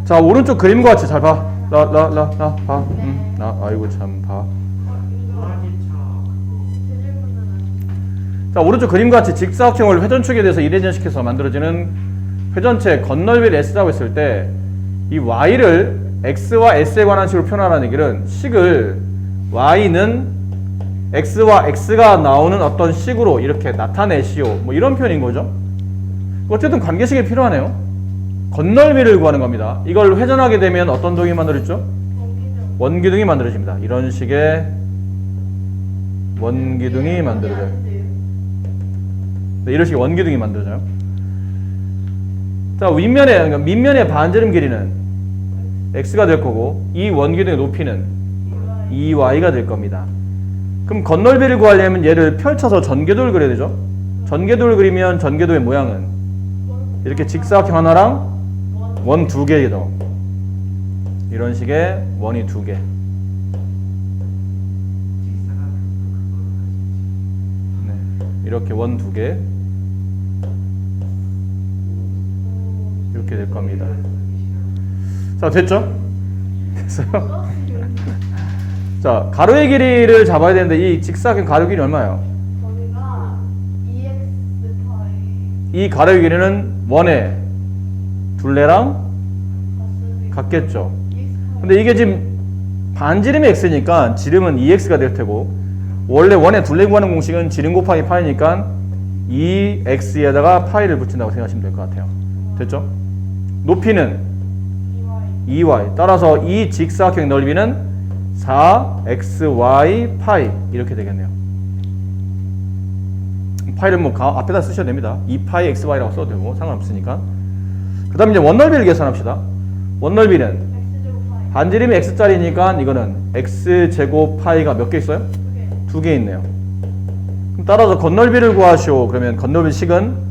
자, 오른쪽 그림과 같이 잘 봐. 봐. 아이고 참 봐. 자, 오른쪽 그림과 같이 직사각형을 회전축에 대해서 이레전시켜서 만들어지는 회전체 건널비를 S라고 했을 때 이 Y를 X와 S에 관한 식으로 표현하라는 얘기는 식을 Y는 X와 X가 나오는 어떤 식으로 이렇게 나타내시오. 뭐 이런 표현인 거죠. 어쨌든 관계식이 필요하네요. 건널비를 구하는 겁니다. 이걸 회전하게 되면 어떤 동이 만들어지죠? 원기둥이 만들어집니다. 이런 식의 원기둥이 만들어져요. 네, 이런 식의 원기둥이 만들어져요. 자, 그러니까 밑면의 반지름 길이는 x가 될 거고 이 원기둥의 높이는 2y가 될 겁니다. 그럼 건널비를 구하려면 얘를 펼쳐서 전궤도를 그려야 되죠. 전궤도를 그리면 전궤도의 모양은 이렇게 직사각형 하나랑 원 두 개죠. 이런 식의 원이 두 개. 네, 이렇게 원 두 개. 이렇게 될 겁니다. 자, 됐죠? 됐어요? 자, 가로의 길이를 잡아야 되는데 이 직사각형 가로 길이 얼마예요? 거기가 2x 파이. 이 가로의 길이는 원의 둘레랑 같겠죠. 근데 이게 지금 반지름이 x니까 지름은 2x가 될 테고 원래 원의 둘레 구하는 공식은 지름 곱하기 파이니까 2x에다가 파이를 붙인다고 생각하시면 될 것 같아요. 됐죠? 높이는 2y. 따라서 이 직사각형 넓이는 4xy 파이 이렇게 되겠네요. 파이를 뭐 앞에다 쓰셔도 됩니다. 2파이 xy라고 써도 되고 상관없으니까. 그 다음에 이제 원넓이를 계산합시다. 원넓이는 반지름이 x짜리니까 이거는 x제곱 파이가 몇 개 있어요? 두 개 있네요. 그럼 따라서 건넓이를 구하시오. 그러면 건넓이 식은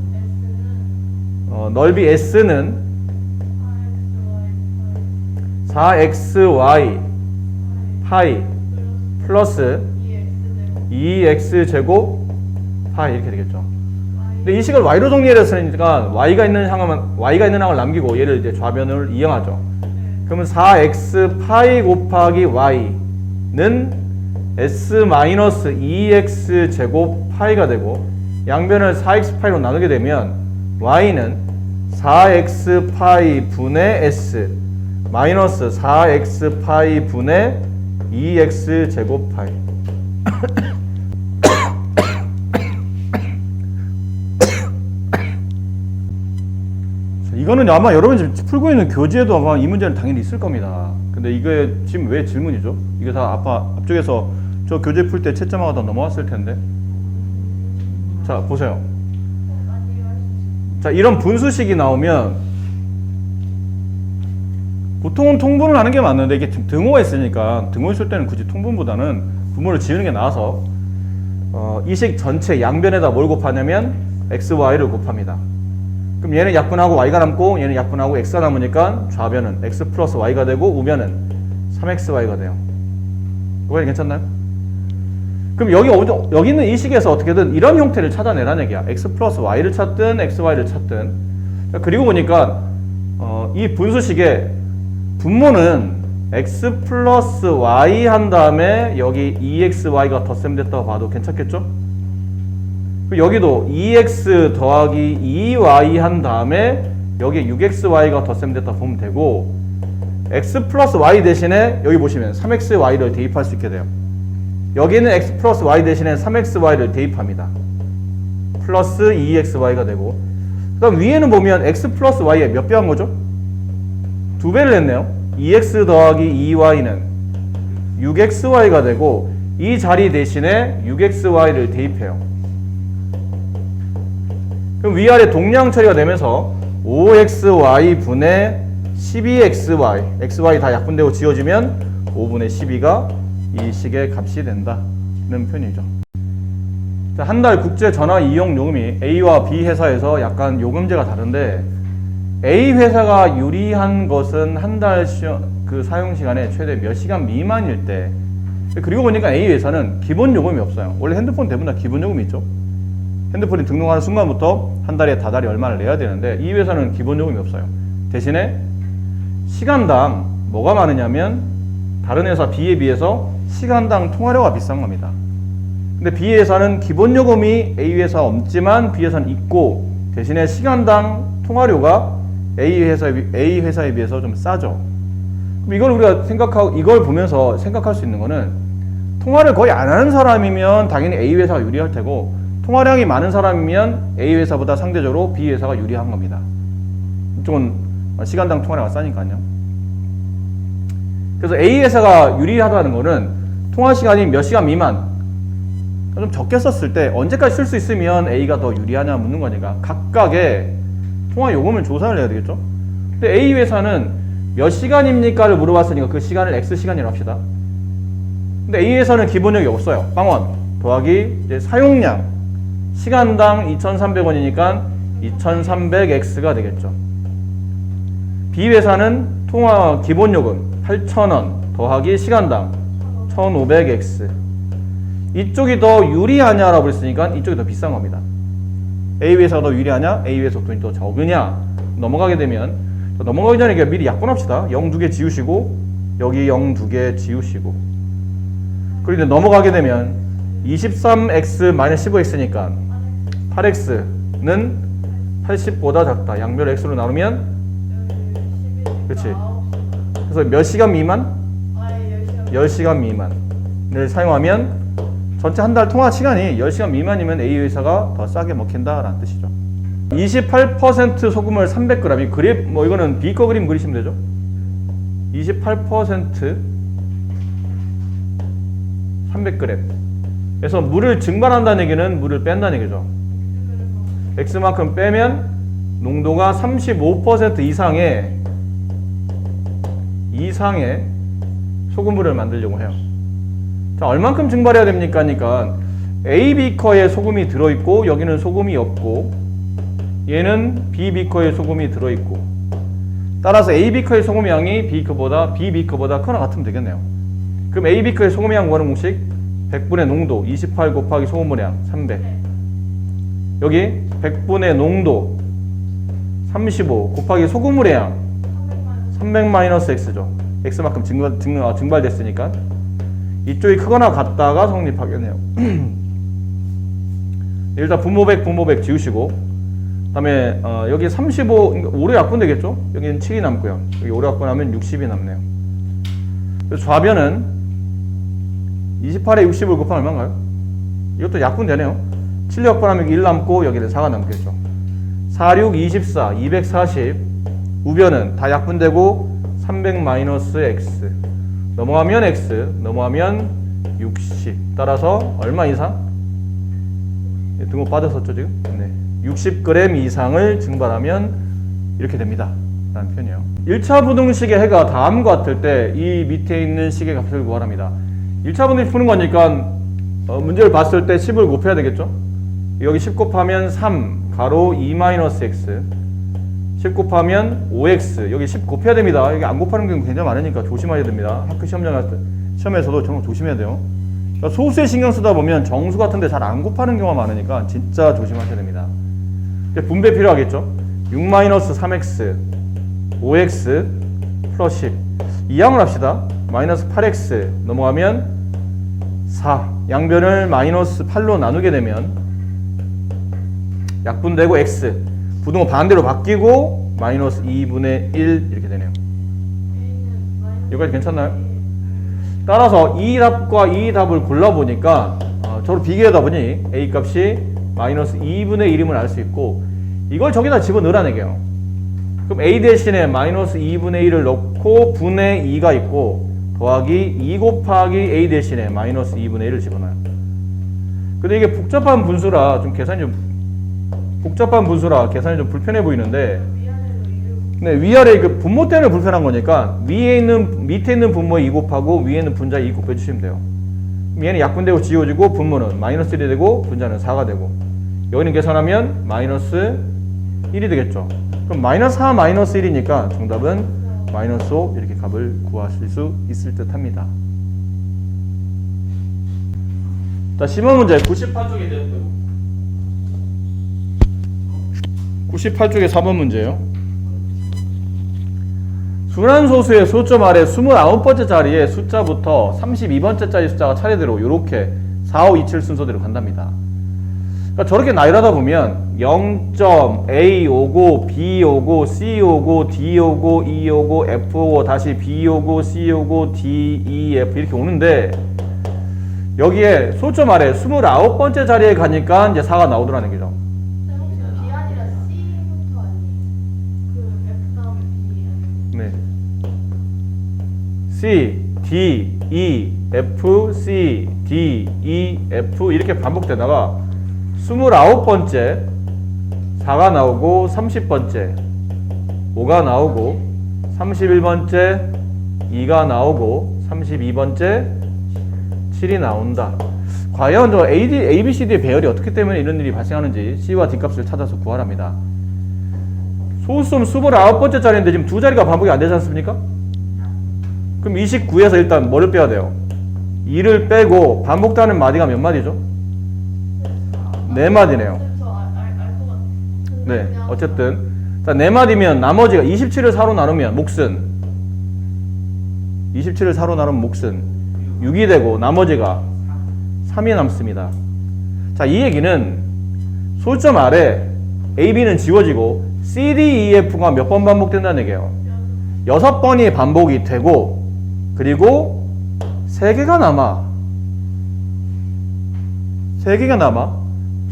넓이 s는 4xy 파이 플러스 2x제곱 파이 이렇게 되겠죠. 근데 이 식을 y로 정리했으니까 y가 있는 항을 남기고 얘를 이제 좌변을 이용하죠. 그러면 4x 파이 곱하기 y는 s-2x 제곱 파이가 되고 양변을 4x 파이로 나누게 되면 y는 4x 파이 분의 s 마이너스 4x 파이 분의 2x 제곱 파이. 이거는 아마 여러분이 지금 풀고 있는 교재에도 아마 이 문제는 당연히 있을 겁니다. 근데 이게 지금 왜 질문이죠? 이게 다 앞쪽에서 저 교재 풀 때 채점하고 다 넘어왔을 텐데. 자, 보세요. 자, 이런 분수식이 나오면 보통은 통분을 하는 게 맞는데 이게 등호가 있으니까 등호 있을 때는 굳이 통분보다는 분모를 지우는 게 나아서 이 식 전체 양변에다 뭘 곱하냐면 xy를 곱합니다. 그럼 얘는 약분하고 y가 남고 얘는 약분하고 x가 남으니까 좌변은 x 플러스 y가 되고 우변은 3xy가 돼요. 그거 괜찮나요? 그럼 여기 있는 이 식에서 어떻게든 이런 형태를 찾아내라는 얘기야. x 플러스 y를 찾든 xy를 찾든. 그리고 보니까 이 분수식의 분모는 x 플러스 y 한 다음에 여기 2xy가 덧셈됐다고 봐도 괜찮겠죠? 여기도 2x 더하기 2y 한 다음에 여기 6xy가 덧셈됐다 보면 되고 x 플러스 y 대신에 여기 보시면 3xy를 대입할 수 있게 돼요. 여기는 x 플러스 y 대신에 3xy를 대입합니다. 플러스 2xy가 되고 그 다음 위에는 보면 x 플러스 y에 몇 배 한 거죠? 2배를 했네요. 2x 더하기 2y는 6xy가 되고 이 자리 대신에 6xy를 대입해요. 그럼 위아래 동량 처리가 되면서 5xy 분의 12xy xy 다 약분되고 지워지면 5분의 12가 이 식의 값이 된다는 표현이죠. 한 달 국제 전화 이용 요금이 A와 B 회사에서 약간 요금제가 다른데 A 회사가 유리한 것은 한 달 그 사용 시간에 최대 몇 시간 미만일 때. 그리고 보니까 A 회사는 기본 요금이 없어요. 원래 핸드폰 대부분 다 기본 요금이 있죠. 핸드폰이 등록하는 순간부터 한 달에 다달이 얼마를 내야 되는데 이 회사는 기본 요금이 없어요. 대신에 시간당 뭐가 많으냐면 다른 회사 B에 비해서 시간당 통화료가 비싼 겁니다. 근데 B 회사는 기본 요금이 A 회사 없지만 B 회사는 있고 대신에 시간당 통화료가 A 회사에 비해서 좀 싸죠. 그럼 이걸 우리가 이걸 보면서 생각할 수 있는 거는 통화를 거의 안 하는 사람이면 당연히 A 회사가 유리할 테고 통화량이 많은 사람이면 A 회사보다 상대적으로 B 회사가 유리한 겁니다. 이쪽은 시간당 통화료가 싸니까요. 그래서 A 회사가 유리하다는 거는 통화 시간이 몇 시간 미만 좀 적게 썼을 때 언제까지 쓸 수 있으면 A가 더 유리하냐 묻는 거니까 각각의 통화 요금을 조사를 해야 되겠죠. 근데 A 회사는 몇 시간입니까를 물어봤으니까 그 시간을 X시간이라고 합시다. 근데 A 회사는 기본력이 없어요. 빵원 더하기 이제 사용량 시간당 2,300원이니까 2,300X가 되겠죠. B 회사는 통화 기본요금 8,000원 더하기 시간당 1,500X. 이쪽이 더 유리하냐라고 했으니까 이쪽이 더 비싼 겁니다. A 회사가 더 유리하냐? A 회사 돈이 더 적으냐? 넘어가게 되면 넘어가기 전에 미리 약분합시다. 0 2개 지우시고 여기 0 2개 지우시고 그리고 이제 넘어가게 되면 23x-15x니까 8x는 80보다 작다. 양변 x로 나누면 그렇지. 그래서 몇 시간 미만? 10시간 미만을 사용하면 전체 한 달 통화 시간이 10시간 미만이면 A 회사가 더 싸게 먹힌다라는 뜻이죠. 28% 소금을 300g. 이 그래프 이거는 B 거 그림 그리시면 되죠. 28% 300g. 그래서 물을 증발한다는 얘기는 물을 뺀다는 얘기죠. X만큼 빼면 농도가 35% 이상의 소금물을 만들려고 해요. 자, 얼만큼 증발해야 됩니까? 그러니까 A 비커에 소금이 들어있고 여기는 소금이 없고 얘는 B 비커에 소금이 들어있고 따라서 A 비커의 소금 양이 B 비커보다 크거나 같으면 되겠네요. 그럼 A 비커의 소금 양 구하는 공식 100분의 농도 28 곱하기 소금물량 300 여기 100분의 농도 35 곱하기 소금물의 양 300-x죠. x만큼 증발됐으니까 이쪽이 크거나 같다가 성립하겠네요. 일단 분모 100 지우시고 그다음에 여기 35 5로 약분되겠죠? 여기는 7이 남고요. 여기 5로 약분하면 60이 남네요. 그래서 좌변은 28에 60을 곱하면 얼마인가요? 이것도 약분되네요. 7 약분하면 1 남고 여기는 4가 남겠죠. 4, 6, 24, 240 우변은 다 약분되고 300-x 넘어가면 x 넘어가면 60 따라서 얼마 이상? 등호 빠졌었죠 지금? 네. 60g 이상을 증발하면 이렇게 됩니다 라는 표현이에요. 1차 부등식의 해가 다음과 같을 때 이 밑에 있는 식의 값을 구하랍니다. 1차 부등식 푸는 거니까 문제를 봤을 때 10을 곱해야 되겠죠? 여기 10 곱하면 3 가로 2-x 10 곱하면 5x 여기 10 곱해야 됩니다. 여기 안 곱하는 경우 굉장히 많으니까 조심해야 됩니다. 학교 시험에서도 정말 조심해야 돼요. 그러니까 소수에 신경 쓰다 보면 정수 같은데 잘 안 곱하는 경우가 많으니까 진짜 조심하셔야 됩니다. 분배 필요하겠죠. 6-3x 5x 플러스 10 이항을 합시다. 마이너스 8x 넘어가면 4 양변을 마이너스 8로 나누게 되면 약분되고 x 부등호 반대로 바뀌고 마이너스 2분의 1 이렇게 되네요. 여기까지 괜찮나요? 따라서 이 답과 이 답을 골라보니까 저로 비교하다 보니 A 값이 마이너스 2분의 1임을 알 수 있고 이걸 저기다 집어넣으라는 얘기예요. 그럼 A 대신에 마이너스 2분의 1을 넣고 분의 2가 있고 더하기 2 곱하기 A 대신에 마이너스 2분의 1을 집어넣어요. 근데 이게 복잡한 분수라 계산이 좀 불편해 보이는데 네, 위아래 그 분모 때문에 불편한 거니까 밑에 있는 분모에 2 곱하고 위에 있는 분자에 2 곱해주시면 돼요. 얘는 약분되고 지워지고 분모는 마이너스 1이 되고 분자는 4가 되고 여기는 계산하면 마이너스 1이 되겠죠. 그럼 마이너스 4 마이너스 1이니까 정답은 마이너스 5 이렇게 값을 구하실 수 있을 듯 합니다. 자, 10번 문제 98쪽에 4번 문제예요. 순환소수의 소점 아래 29번째 자리에 숫자부터 32번째 자리 숫자가 차례대로 이렇게 4, 5, 2, 7 순서대로 간답니다. 그러니까 저렇게 나열하다 보면 0점, A 오고, B 오고, C 오고, D 오고, E 오고, F 오고, 다시 B 오고, C 오고, D, E, F 이렇게 오는데 여기에 소점 아래 29번째 자리에 가니까 이제 4가 나오더라는 거죠. B 아니라 C부터 아니에요? 그 F 다음에 B. 네. C, D, E, F, C, D, E, F 이렇게 반복되다가 29번째 4가 나오고 30번째 5가 나오고 31번째 2가 나오고 32번째 7이 나온다. 과연 저 A, B, C, D의 배열이 어떻기 때문에 이런 일이 발생하는지 C와 D 값을 찾아서 구하랍니다. 소수점 29번째 자리인데 지금 두 자리가 반복이 안 되지 않습니까? 그럼 29에서 일단 뭐를 빼야 돼요? 2를 빼고 반복되는 마디가 몇 마디죠? 4마디네요. 저알것 같아요. 네, 어쨌든 자, 4마디면 나머지가 27을 4로 나누면 몫은 27을 4로 나누면 몫은 6이 되고 나머지가 3이 남습니다. 자, 이 얘기는 소점 아래 A, B는 지워지고 C, D, E, F가 몇 번 반복된다는 얘기예요. 6번이 반복이 되고 그리고 3개가 남아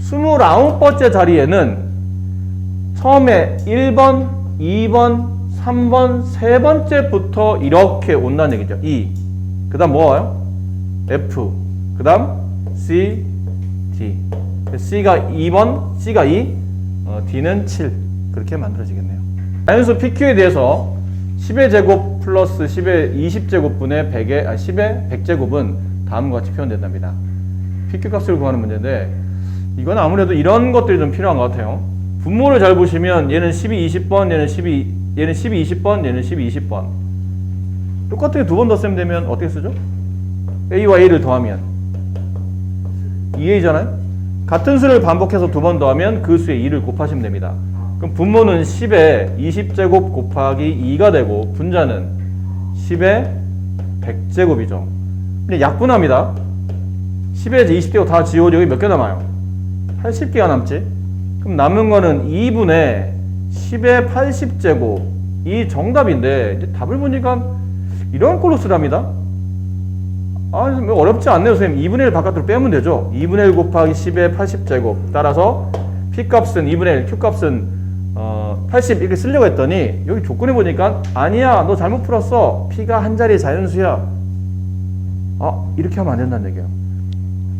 29번째 자리에는 처음에 1번, 2번, 3번, 세 번째부터 이렇게 온다는 얘기죠. E. 그 다음 뭐 와요? F. 그 다음 C, D. C가 2번, C가 2, D는 7. 그렇게 만들어지겠네요. 자연수 PQ에 대해서 10의 제곱 플러스 10의 20제곱분의 10의 100제곱은 다음과 같이 표현된답니다. PQ 값을 구하는 문제인데 이건 아무래도 이런 것들이 좀 필요한 것 같아요. 분모를 잘 보시면 얘는 12, 20번, 얘는 12, 20번, 얘는 12, 20번. 똑같은 게 두 번 더 쓰면 되면 어떻게 쓰죠? A와 A를 더하면 2A잖아요? 같은 수를 반복해서 두 번 더하면 그 수의 2를 곱하시면 됩니다. 그럼 분모는 10의 20제곱 곱하기 2가 되고 분자는 10의 100제곱이죠. 근데 약분합니다. 10의 20제곱 다 지워지고 몇 개 남아요? 80개가 남지? 그럼 남은 거는 2분의 10의 80제곱 이 정답인데 이제 답을 보니까 이런 꼴로 쓰랍니다. 어렵지 않네요 선생님. 2분의 1 바깥으로 빼면 되죠. 2분의 1 곱하기 10의 80제곱 따라서 P값은 2분의 1, Q값은 80 이렇게 쓰려고 했더니 여기 조건에 보니까 아니야 너 잘못 풀었어. P가 한 자리 자연수야. 이렇게 하면 안 된다는 얘기예요.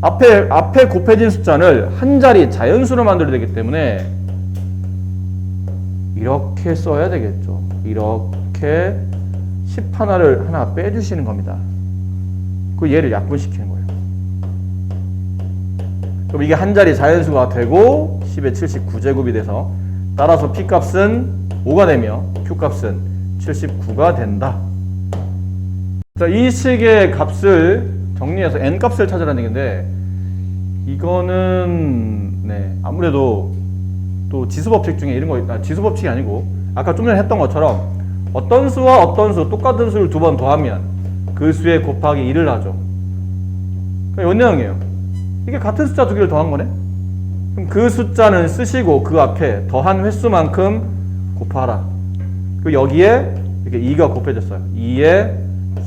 앞에 곱해진 숫자를 한 자리 자연수로 만들어야 되기 때문에 이렇게 써야 되겠죠. 이렇게 10 하나를 하나 빼주시는 겁니다. 그 얘를 약분시키는 거예요. 그럼 이게 한 자리 자연수가 되고 10의 79제곱이 돼서 따라서 P값은 5가 되며 Q값은 79가 된다. 자, 이 식의 값을 정리해서 N값을 찾으라는 얘기인데 이거는 아무래도 또 지수법칙 중에 이런 거 지수법칙이 아니고 아까 좀 전에 했던 것처럼 어떤 수와 어떤 수 똑같은 수를 두 번 더하면 그 수에 곱하기 1을 하죠. 이런 내용이에요. 이게 같은 숫자 두 개를 더한 거네. 그럼 그 숫자는 쓰시고 그 앞에 더한 횟수만큼 곱하라. 그리고 여기에 이렇게 2가 곱해졌어요. 2에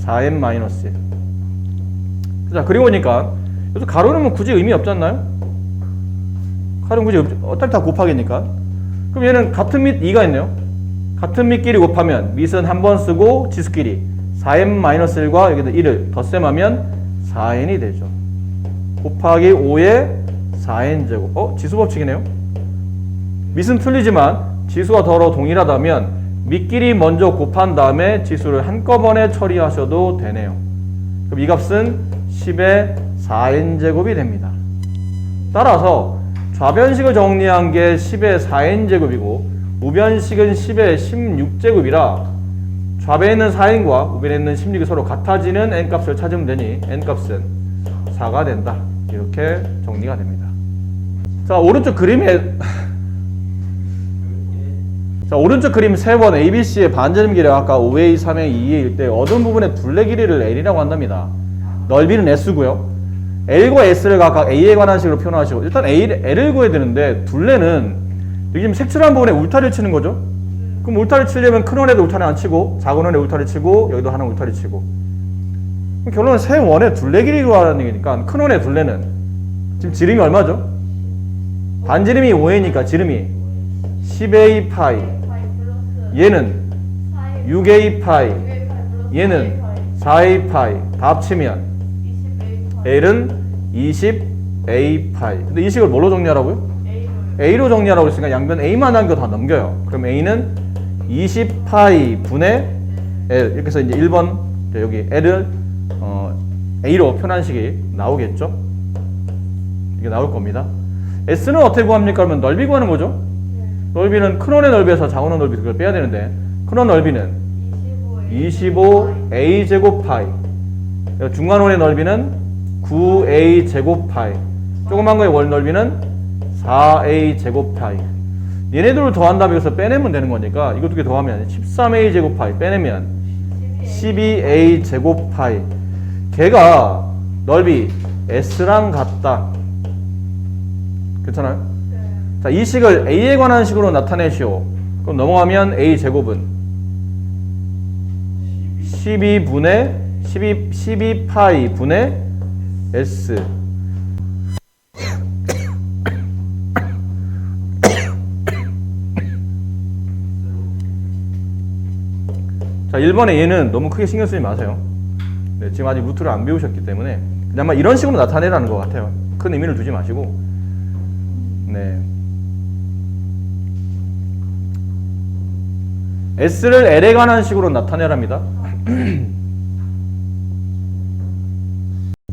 4n-1. 자, 그리고 보니까 여기서 가로는 뭐 굳이 의미 없지 않나요? 가로는 굳이 어차피 다 곱하기니까. 그럼 얘는 같은 밑 2가 있네요. 같은 밑끼리 곱하면 밑은 한 번 쓰고 지수끼리 4n-1과 여기다 1을 덧셈하면 4n이 되죠. 곱하기 5에 4n제곱. 지수법칙이네요. 밑은 틀리지만 지수가 더러 동일하다면 밑끼리 먼저 곱한 다음에 지수를 한꺼번에 처리하셔도 되네요. 그럼 이 값은 10의 4n제곱이 됩니다. 따라서 좌변식을 정리한 게 10의 4n제곱이고 우변식은 10의 16제곱이라 좌변에 있는 4n과 우변에 있는 16이 서로 같아지는 n값을 찾으면 되니 n값은 4가 된다. 이렇게 정리가 됩니다. 자, 오른쪽 그림에 자, 오른쪽 그림 세 번 ABC의 반지름 길이가 아까 5A, 3A, 2A일 때 얻은 부분의 둘레 길이를 L이라고 한답니다. 넓이는 S고요. L과 S를 각각 A에 관한 식으로 표현하시고 일단 L을 구해야 되는데 둘레는 여기 지금 색칠한 부분에 울타리를 치는 거죠. 그럼 울타리 치려면 큰 원에도 울타리 안 치고 작은 원에 울타리 치고 여기도 하나 울타리 치고 그럼 결론은 세 원의 둘레 길이로 하라는 얘기니까 큰 원의 둘레는 지금 지름이 얼마죠? 반지름이 5A니까 지름이 10A 파이 얘는 6A 파이 얘는 4A 파이 다 합치면 L은 20A 파이. 근데 이 식을 뭘로 정리하라고요? A로 정리하라고 했으니까 양변 A만 남겨 다 넘겨요. 그럼 A는 20파이 분의 L 이렇게 해서 이제 1번 여기 L을 A로 표현한 식이 나오겠죠? 이게 나올 겁니다. S는 어떻게 구합니까? 그러면 넓이 구하는 거죠? 넓이는 큰 원의 넓이에서 작은 원 넓이 그걸 빼야 되는데 큰 원 넓이는 25A 제곱 파이 중간 원의 넓이는 9A 제곱 파이 조그만 거의 월 넓이는 4A 제곱 파이 얘네들을 더한다면 여기서 빼내면 되는 거니까 이거 두 개 더하면 13A 제곱 파이 빼내면 12A 제곱 파이 걔가 넓이 S랑 같다. 괜찮아요? 자, 이 식을 A에 관한 식으로 나타내시오. 그럼 넘어가면 A 제곱은 12파이 분의 S 자, 1번에 얘는 너무 크게 신경 쓰지 마세요. 네, 지금 아직 루트를 안 배우셨기 때문에 그냥 아마 이런 식으로 나타내라는 것 같아요. 큰 의미를 두지 마시고 네. S를 L에 관한 식으로 나타내랍니다.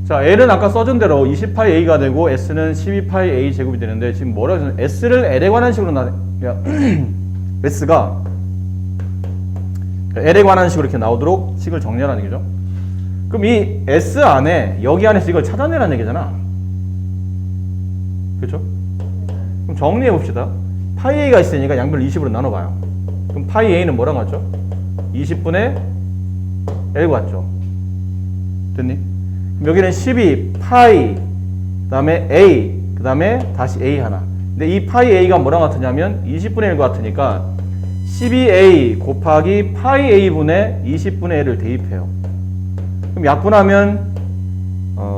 자, L은 아까 써준 대로 20파이 A가 되고 S는 12파이 A 제곱이 되는데 지금 뭐라고 해서 S를 L에 관한 식으로 S가 L에 관한 식으로 이렇게 나오도록 식을 정리하라는 얘기죠. 그럼 이 S 안에 여기 안에서 이걸 찾아내라는 얘기잖아. 그렇죠? 그럼 정리해 봅시다. 파이 A가 있으니까 양변을 20으로 나눠봐요. 그럼 파이 A는 뭐랑 같죠? 20분의 L 같죠? 됐니? 그럼 여기는 12 파이 그 다음에 A 그 다음에 다시 A 하나. 근데 이 파이 A가 뭐랑 같으냐면 20분의 1 같으니까 12A 곱하기 파이 A분의 20분의 L을 대입해요. 그럼 약분하면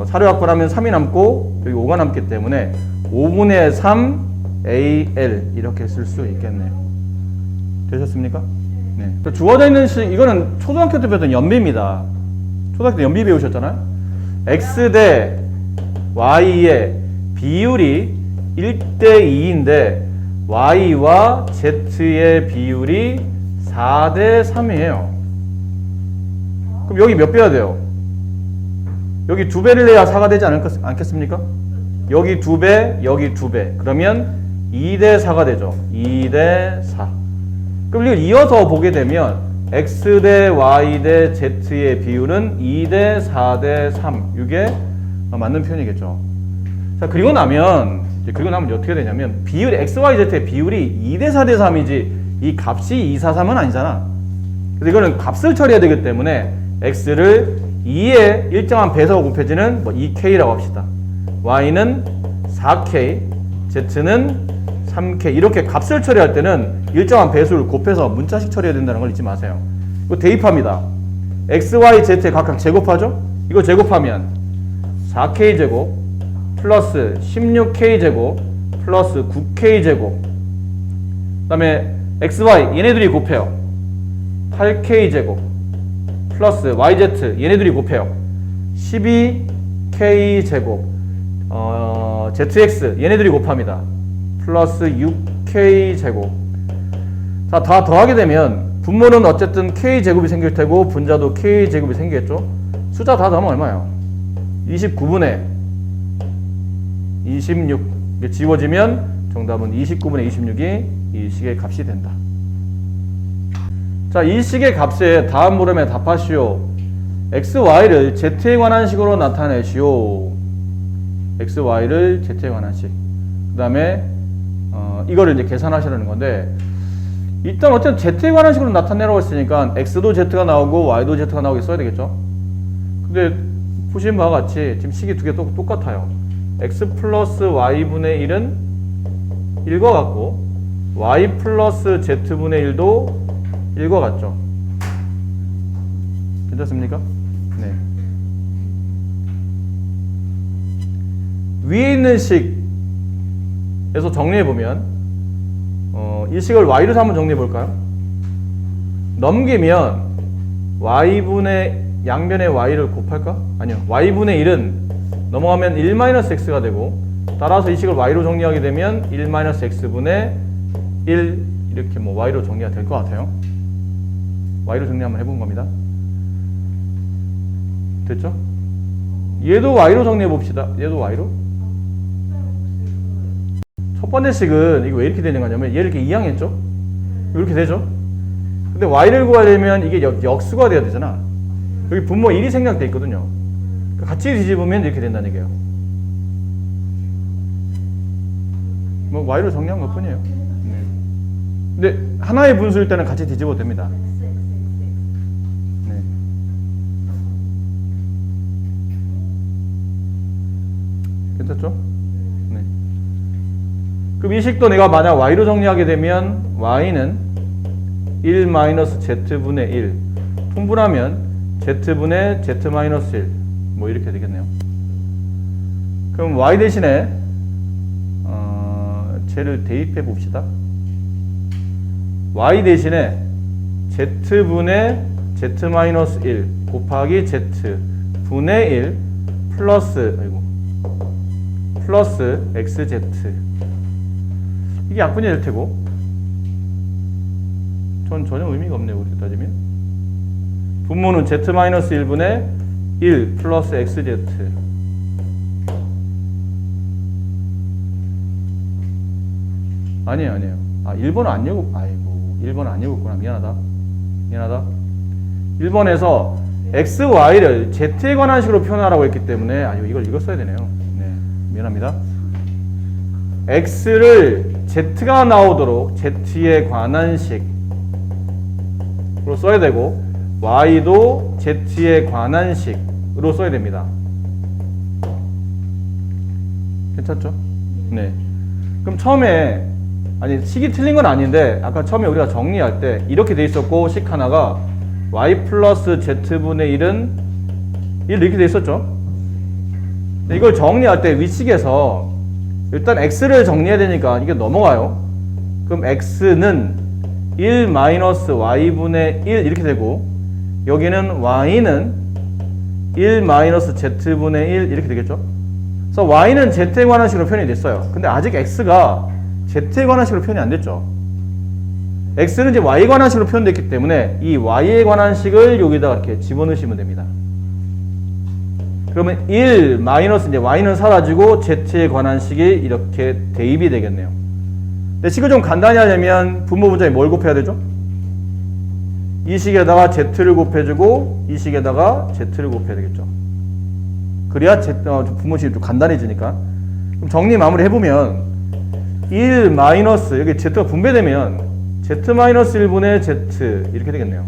사료 약분하면 3이 남고 여기 5가 남기 때문에 5분의 3 AL 이렇게 쓸 수 있겠네요. 되셨습니까? 네. 주어져 있는 식 이거는 초등학교 때 배웠던 연비입니다. 초등학교 때 연비 배우셨잖아요. X 대 Y의 비율이 1대 2인데 Y와 Z의 비율이 4대 3이에요. 그럼 여기 몇 배야 돼요? 여기 2배를 내야 4가 되지 않겠습니까? 여기 2배, 여기 2배. 그러면 2대 4가 되죠. 2대 4. 그럼 이걸 이어서 보게 되면 X 대 Y 대 Z의 비율은 2대 4대 3. 이게 맞는 표현이겠죠. 자, 그리고 나면 어떻게 되냐면 비율이 X, Y, Z의 비율이 2대 4대 3이지 이 값이 2, 4, 3은 아니잖아. 그래서 이거는 값을 처리해야 되기 때문에 X를 2의 일정한 배수가 곱해지는 2K라고 합시다. Y는 4K, Z는 3K. 이렇게 값을 처리할 때는 일정한 배수를 곱해서 문자식 처리해야 된다는 걸 잊지 마세요. 이거 대입합니다. X, Y, Z에 각각 제곱하죠? 이거 제곱하면 4K 제곱 플러스 16K 제곱 플러스 9K 제곱 그 다음에 X, Y 얘네들이 곱해요. 8K 제곱 플러스 YZ 얘네들이 곱해요. 12K 제곱 ZX 얘네들이 곱합니다. 플러스 6K 제곱. 자, 다 더하게 되면 분모는 어쨌든 K 제곱이 생길 테고 분자도 K 제곱이 생기겠죠. 숫자 다 더하면 얼마예요? 29분의 26. 이게 지워지면 정답은 29분의 26이 이 식의 값이 된다. 자, 이 식의 값에 다음 물음에 답하시오. x, y를 z에 관한 식으로 나타내시오. x, y를 z에 관한 식. 그 다음에 이거를 이제 계산하시라는 건데 일단 어쨌든 z에 관한 식으로 나타내라고 했으니까 x도 z가 나오고 y도 z가 나오게 써야 되겠죠. 근데 보시는 바와 같이 지금 식이 두 개 똑같아요. x 플러스 y분의 1은 1과 같고 y 플러스 z분의 1도 1과 같죠. 괜찮습니까? 네. 위에 있는 식에서 정리해보면 이 식을 y로 한번 정리해볼까요? 넘기면 y분의 양변의 y를 곱할까? 아니요. y분의 1은 넘어가면 1-x가 되고 따라서 이 식을 y로 정리하게 되면 1-x분의 1 이렇게 뭐 y로 정리가 될 것 같아요. y로 정리 한번 해본 겁니다. 됐죠? 얘도 y로 정리해 봅시다. 얘도 y로. 첫 번째 식은 이거 왜 이렇게 되는 거냐면 얘를 이렇게 이항했죠? 이렇게 되죠? 근데 y를 구하려면 이게 역수가 돼야 되잖아. 여기 분모 1이 생략돼 있거든요. 같이 뒤집으면 이렇게 된다는 얘기예요. 뭐 y로 정리한 것 뿐이에요. 네. 근데 하나의 분수일 때는 같이 뒤집어도 됩니다. 네. 괜찮죠? 네. 그럼 이 식도 내가 만약 y로 정리하게 되면 y는 1-z분의 1 통분하면 z분의 z-1 뭐 이렇게 되겠네요. 그럼 y 대신에 쟤를 대입해 봅시다. y 대신에 z분의 z-1 곱하기 z분의 1 플러스 xz 이게 약분이 될 테고 전 전혀 의미가 없네요. 그렇게 따지면 분모는 z-1분의 1 플러스 xz 아니에요. 1번은 안 아이고 1번 안 읽었구나. 미안하다 1번에서 x, y를 z에 관한 식으로 표현하라고 했기 때문에 이걸 읽었어야 되네요. 네, 미안합니다. x를 z가 나오도록 z에 관한 식으로 써야 되고 y도 z에 관한 식으로 써야 됩니다. 괜찮죠? 네. 그럼 처음에 식이 틀린 건 아닌데 아까 처음에 우리가 정리할 때 이렇게 돼 있었고 식 하나가 y 플러스 z분의 1은 1 이렇게 돼 있었죠. 이걸 정리할 때 위식에서 일단 x를 정리해야 되니까 이게 넘어가요. 그럼 x는 1-y분의 1 이렇게 되고 여기는 y는 1-z분의 1 이렇게 되겠죠. 그래서 y는 z에 관한 식으로 표현이 됐어요. 근데 아직 x가 z에 관한 식으로 표현이 안 됐죠. x는 이제 y에 관한 식으로 표현됐기 때문에 이 y에 관한 식을 여기다가 이렇게 집어넣으시면 됩니다. 그러면 1 마이너스 이제 y는 사라지고 z에 관한 식이 이렇게 대입이 되겠네요. 근데 식을 좀 간단히 하려면 분모 분자에 뭘 곱해야 되죠? 이 식에다가 z를 곱해주고 이 식에다가 z를 곱해야 되겠죠. 그래야 분모식이 좀 간단해지니까. 그럼 정리 마무리 해보면 1 마이너스 여기 z가 분배되면 z-1분의 z 이렇게 되겠네요.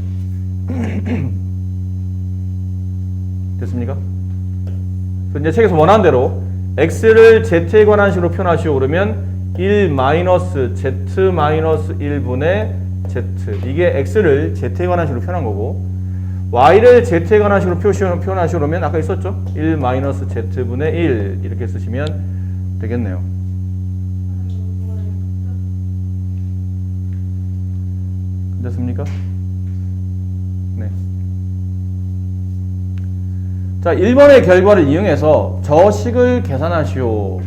됐습니까? 이제 책에서 원하는 대로 x를 z에 관한 식으로 표현하시오 그러면 1-z-1분의 z 이게 x를 z에 관한 식으로 표현한 거고 y를 z에 관한 식으로 표현하시오 그러면 아까 있었죠? 1-z분의 1 이렇게 쓰시면 되겠네요. 됐습니까? 네. 자, 1번의 결과를 이용해서 저 식을 계산하시오.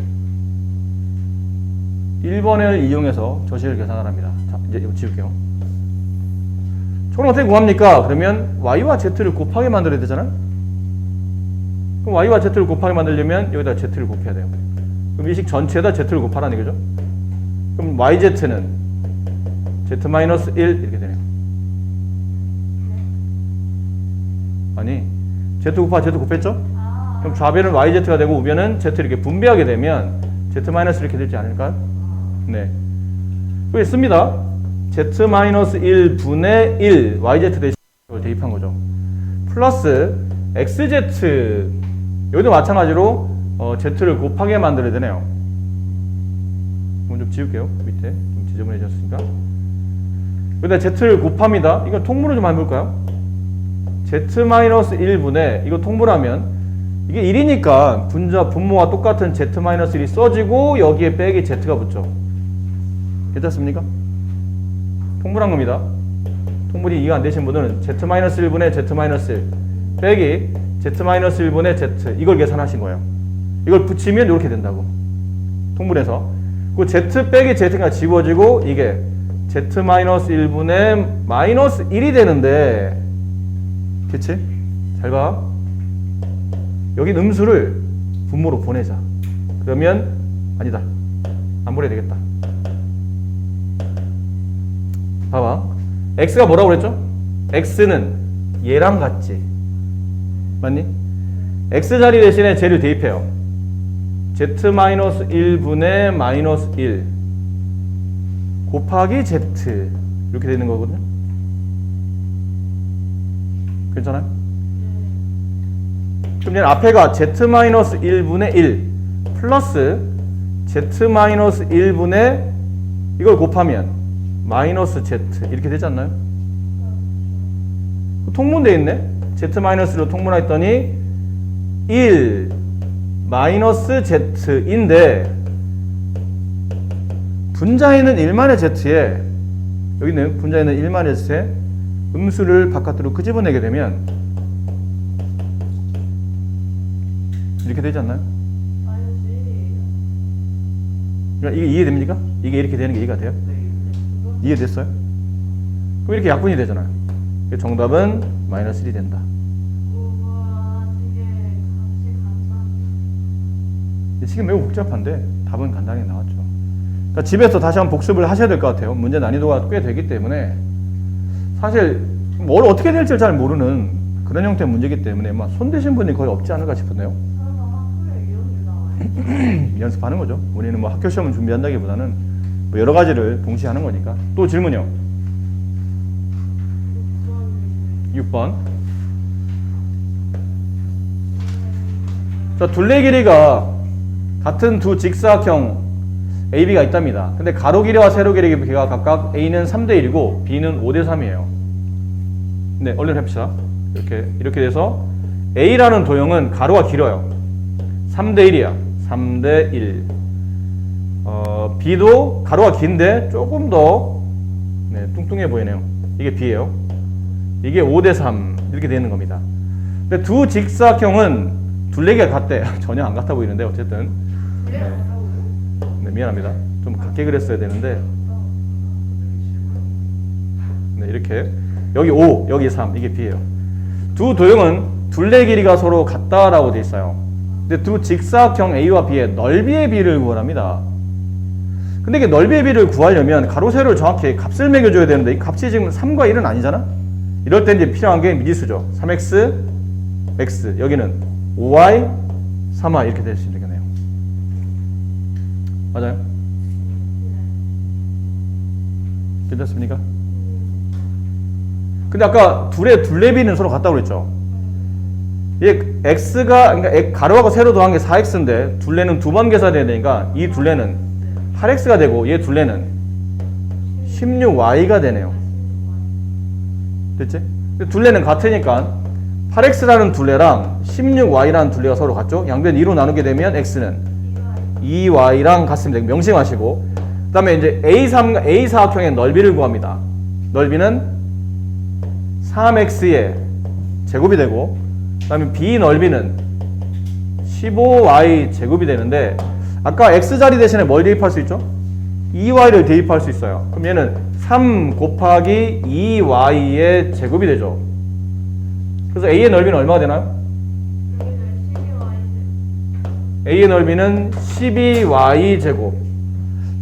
1번을 이용해서 저 식을 계산을 합니다. 자, 이제 이거 지울게요. 저걸 어떻게 구합니까? 그러면 y와 z를 곱하게 만들어야 되잖아요? 그럼 y와 z를 곱하게 만들려면 여기다 z를 곱해야 돼요. 그럼 이 식 전체에다 z를 곱하라는 얘기죠? 그럼 yz는 z-1 이렇게 되네요. 아니 z 곱하기 z 곱했죠? 그럼 좌변은 yz가 되고 우변은 z 이렇게 분배하게 되면 z- 이렇게 되지 않을까요? 네. 그게 씁니다. z-1분의 1 yz 대신 이걸 대입한 거죠. 플러스 xz, 여기도 마찬가지로 z를 곱하게 만들어야 되네요. 이건 좀 지울게요. 밑에 좀 지저분해졌으니까. 여기다 z를 곱합니다. 이거 통분을 좀 해볼까요? z-1분의 이거 통분하면 이게 1이니까 분모와 똑같은 z-1이 써지고 여기에 빼기 z가 붙죠. 괜찮습니까? 통분한 겁니다. 통분이 이해가 안 되신 분들은 z-1분의 z-1 빼기 z-1분의 z 이걸 계산하신 거예요. 이걸 붙이면 이렇게 된다고. 통분해서 그 z 빼기 z가 지워지고 이게 z-1분의 마이너스 1이 되는데, 그치? 잘 봐. 여긴 음수를 분모로 보내자. 그러면 아니다, 안 보내야 되겠다. 봐봐. x가 뭐라고 그랬죠? x는 얘랑 같지. 맞니? x 자리 대신에 쟤를 대입해요. z-1분의 마이너스 1 곱하기 z 이렇게 되는 거거든요. 괜찮아요? 그럼 얘는 앞에가 z-1분의 1 플러스 z-1분의 이걸 곱하면 마이너스 z 이렇게 되지 않나요? 통분되어 있네. z-로 통분했더니 1 마이너스 z인데 분자에는 1만의 z에, 여기는 분자에는 1만의 z에 음수를 바깥으로 끄집어내게 되면 이렇게 되지 않나요? 마이너스 1이에요. 그러니까 이게 이해됩니까? 이게 이렇게 되는 게 이해가 돼요? 이해됐어요? 그럼 이렇게 약분이 되잖아요. 정답은 마이너스 1이 된다. 우와, 되게 값이 간단. 지금 매우 복잡한데 답은 간단히 나왔죠. 그러니까 집에서 다시 한번 복습을 하셔야 될 것 같아요. 문제 난이도가 꽤 되기 때문에 사실 뭘 어떻게 될지 잘 모르는 그런 형태의 문제이기 때문에 막 손대신 분이 거의 없지 않을까 싶은데요. 설마 학교에 이런 게 나와요? 연습하는 거죠. 우리는 뭐 학교 시험을 준비한다기보다는 뭐 여러 가지를 동시에 하는 거니까. 또 질문이요. 6번. 자, 둘레 길이가 같은 두 직사각형 AB가 있답니다. 근데 가로 길이와 세로 길이가 각각 A는 3대 1이고 B는 5대 3이에요. 네, 얼른 해봅시다. 이렇게 돼서 A라는 도형은 가로가 길어요. 3대 1이야. 3대 1. B도 가로가 긴데 조금 더 뚱뚱해 보이네요. 이게 B예요. 이게 5대 3 이렇게 되는 겁니다. 근데 두 직사각형은 둘레기가 같대요. 전혀 안 같아 보이는데 어쨌든. 네, 미안합니다. 좀 같게 그렸어야 되는데. 네, 이렇게 여기 5, 여기 3 이게 B예요. 두 도형은 둘레 길이가 서로 같다라고 돼 있어요. 근데 두 직사각형 A와 B의 넓이의 비를 구하랍니다. 근데 이게 넓이의 비를 구하려면 가로 세로를 정확히 값을 매겨줘야 되는데 이 값이 지금 3과 1은 아니잖아? 이럴 때 이제 필요한 게 미지수죠. 3x, x. 여기는 5y, 3y 이렇게 될 수 있겠네요. 맞아요? 괜찮습니까? 근데 아까 둘의 둘레비는 서로 같다고 그랬죠? 얘 x가, 그러니까 가로하고 세로 더한 게 4x인데 둘레는 두 번 계산해야 되니까 이 둘레는 8x가 되고 얘 둘레는 16y가 되네요. 됐지? 둘레는 같으니까 8x라는 둘레랑 16y라는 둘레가 서로 같죠? 양변 2로 나누게 되면 x는 2y랑 같습니다. 명심하시고 그 다음에 이제 A4학형의 넓이를 구합니다. 넓이는 3x의 제곱이 되고 그 다음에 B 넓이는 15y 제곱이 되는데 아까 x자리 대신에 뭘 대입할 수 있죠? 2y를 대입할 수 있어요. 그럼 얘는 3 곱하기 2y의 제곱이 되죠. 그래서 A의 넓이는 얼마가 되나요? A의 넓이는 12y 제곱.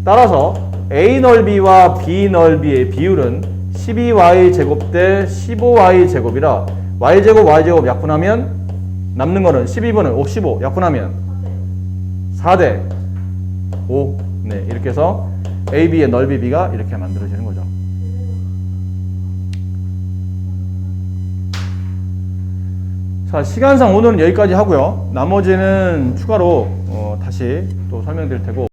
따라서 A 넓이와 B 넓이의 비율은 12y 제곱 대 15y 제곱이라 y 제곱 y 제곱 약분하면 남는 거는 12분은 15 약분하면 4대 5. 네, 이렇게 해서 A, B의 넓이 B가 이렇게 만들어지는 거죠. 자, 시간상 오늘은 여기까지 하고요. 나머지는 추가로 다시 또 설명드릴 테고.